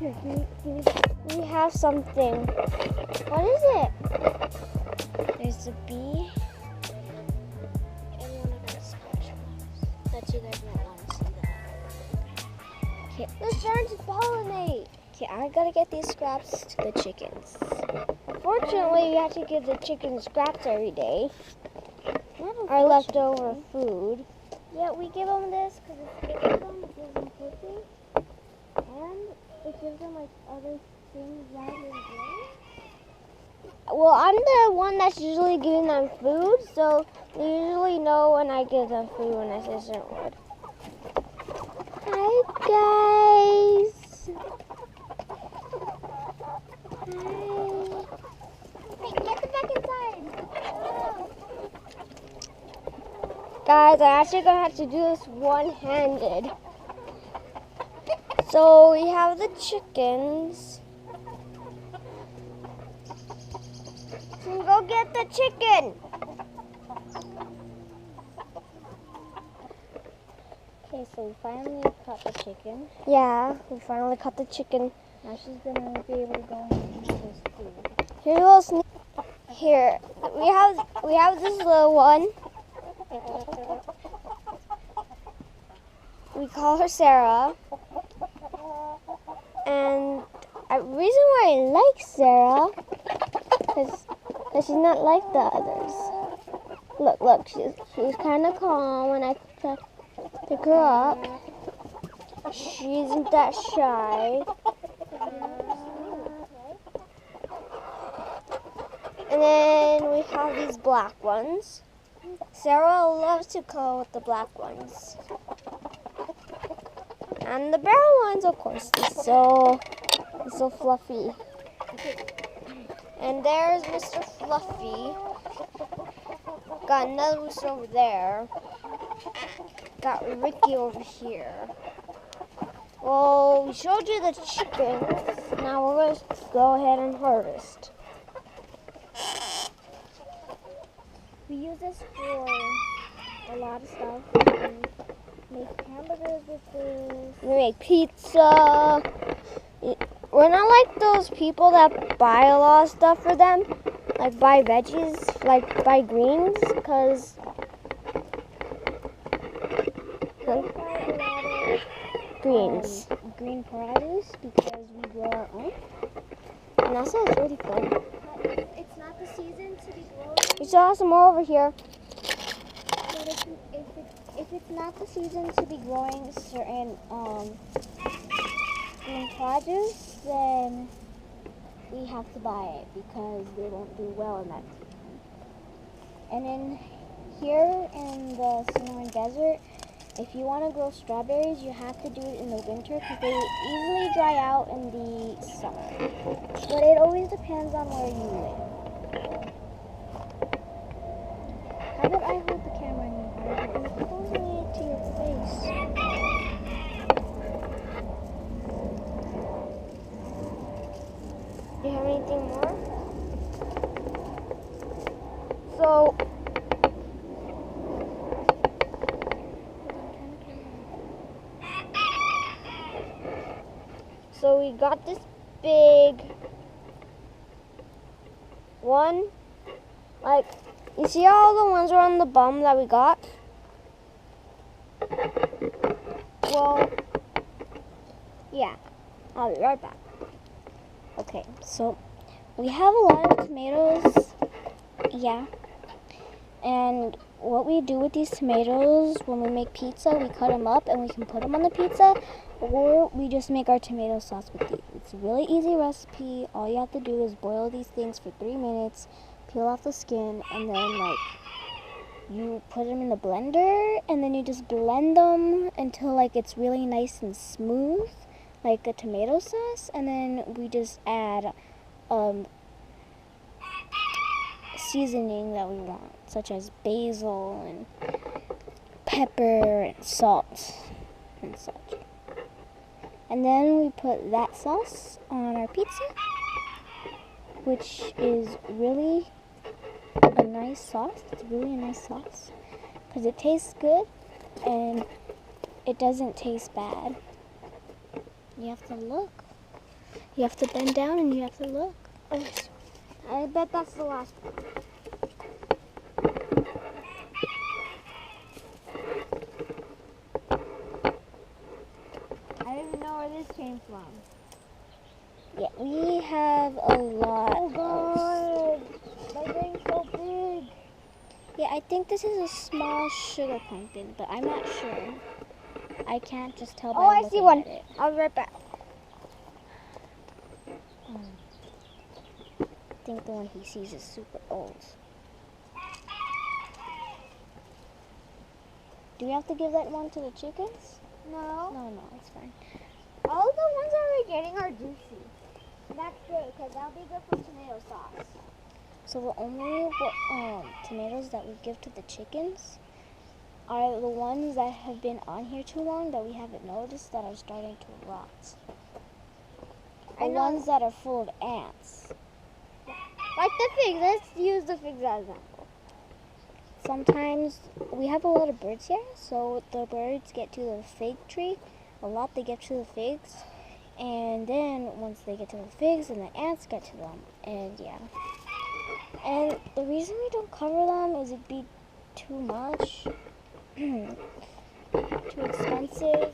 Here, we have something. What is it? There's a bee and one of those squashmallows. Bet you guys might want to see that. Okay, let's learn to pollinate. Okay, I gotta get these scraps to the chickens. Fortunately, we have to give the chickens scraps every day. Our leftover food. Yeah, we give them this because it gives them protein, and it gives them like other things rather than grain. Well, I'm the one that's usually giving them food, so they usually know when I give them food when I say a certain word. Hi, guys. Hi. Hey, get them back inside. Oh. Guys, I'm actually going to have to do this one-handed. So we have the chickens. So go get the chicken. Okay, so we finally caught the chicken. Yeah, we finally caught the chicken. Now she's gonna be able to go and eat this food. Here you go. Here, we have this little one. We call her Sarah. And the reason why I like Sarah is because she's not like the others. Look, she's kind of calm when I pick her up. She isn't that shy. And then we have these black ones. Sarah loves to cuddle with the black ones. And the brown ones, of course, they're so fluffy. And there's Mr. Fluffy. Got another rooster over there. Got Ricky over here. Well, we showed you the chickens. Now we're going to go ahead and harvest. We use this for a lot of stuff. We make hamburgers with this. We make pizza. We're not like those people that buy a lot of stuff for them. Like buy veggies, like buy greens, because greens. Green produce because we grow our own. And that sounds really fun. It's not the season to be growing. We still have some more over here. But if it's not the season to be growing certain green produce, then we have to buy it because they won't do well in that season. And then here in the Sonoran desert, if you want to grow strawberries, you have to do it in the winter because they easily dry out in the summer. But it always depends on where you live. How about I hold the camera and you hold it? You're holding it to your face. Do you have anything more? So we got this big one. Like, you see all the ones around the bum that we got? Well, yeah. I'll be right back. Okay, so we have a lot of tomatoes. Yeah. And what we do with these tomatoes, when we make pizza, we cut them up and we can put them on the pizza, or we just make our tomato sauce with these. It's a really easy recipe. All you have to do is boil these things for 3 minutes, peel off the skin, and then you put them in the blender, and then you just blend them until it's really nice and smooth, like a tomato sauce, and then we just add seasoning that we want, such as basil and pepper and salt and such. And then we put that sauce on our pizza, which is really a nice sauce. It's really a nice sauce because it tastes good and it doesn't taste bad. You have to look. You have to bend down and you have to look. I bet that's the last one. I don't even know where this came from. Yeah, we have a lot. Oh God, my brain's so big. Yeah, I think this is a small sugar pumpkin, but I'm not sure. I can't just tell by Oh, I looking see one. at it. I'll be right back. I think the one he sees is super old. Do we have to give that one to the chickens? No. No, it's fine. All the ones that we're getting are juicy. That's good, because that'll be good for tomato sauce. So the only tomatoes that we give to the chickens are the ones that have been on here too long that we haven't noticed that are starting to rot. The ones that are full of ants. Like the figs. Let's use the figs as an example. Sometimes we have a lot of birds here, so the birds get to the fig tree. A lot they get to the figs, and then once they get to the figs, and the ants get to them, and yeah. And the reason we don't cover them is it'd be too much, too expensive,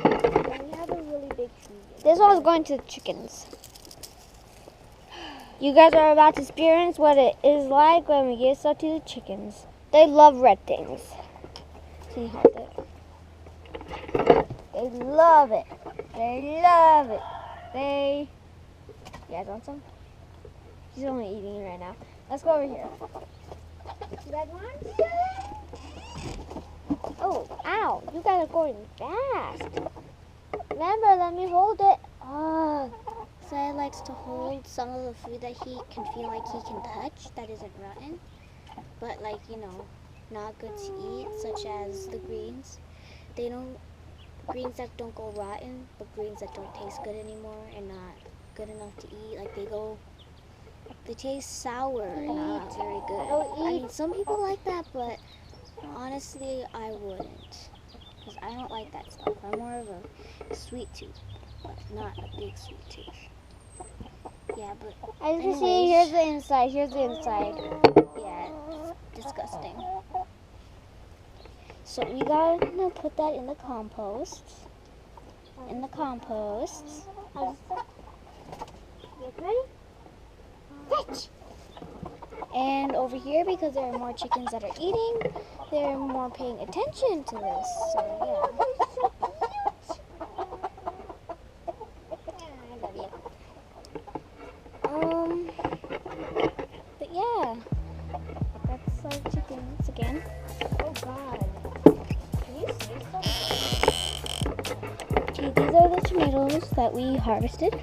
and we have a really big tree. This one's going to the chickens. You guys are about to experience what it is like when we give stuff to the chickens. They love red things. See, hold it. They love it. They love it. They... You guys want some? She's only eating it right now. Let's go over here. You guys want? Oh, ow. You guys are going fast. Remember, let me hold it. Oh. Sai likes to hold some of the food that he can feel like he can touch that isn't rotten, but like, you know, not good to eat, such as the greens. Greens that don't go rotten, but greens that don't taste good anymore and not good enough to eat. Like they taste sour and not very good. I mean, some people like that, but honestly, I wouldn't. Because I don't like that stuff. I'm more of a sweet tooth, but not a big sweet tooth. Yeah, but as you can see, here's the inside. Here's the inside. Yeah, it's disgusting. So we gotta put that in the compost. In the compost. Get ready? Fetch! And over here, because there are more chickens that are eating, they're more paying attention to this. So yeah. But yeah, that's our chickens again. Oh God. Can you see something? Okay, these are the tomatoes that we harvested.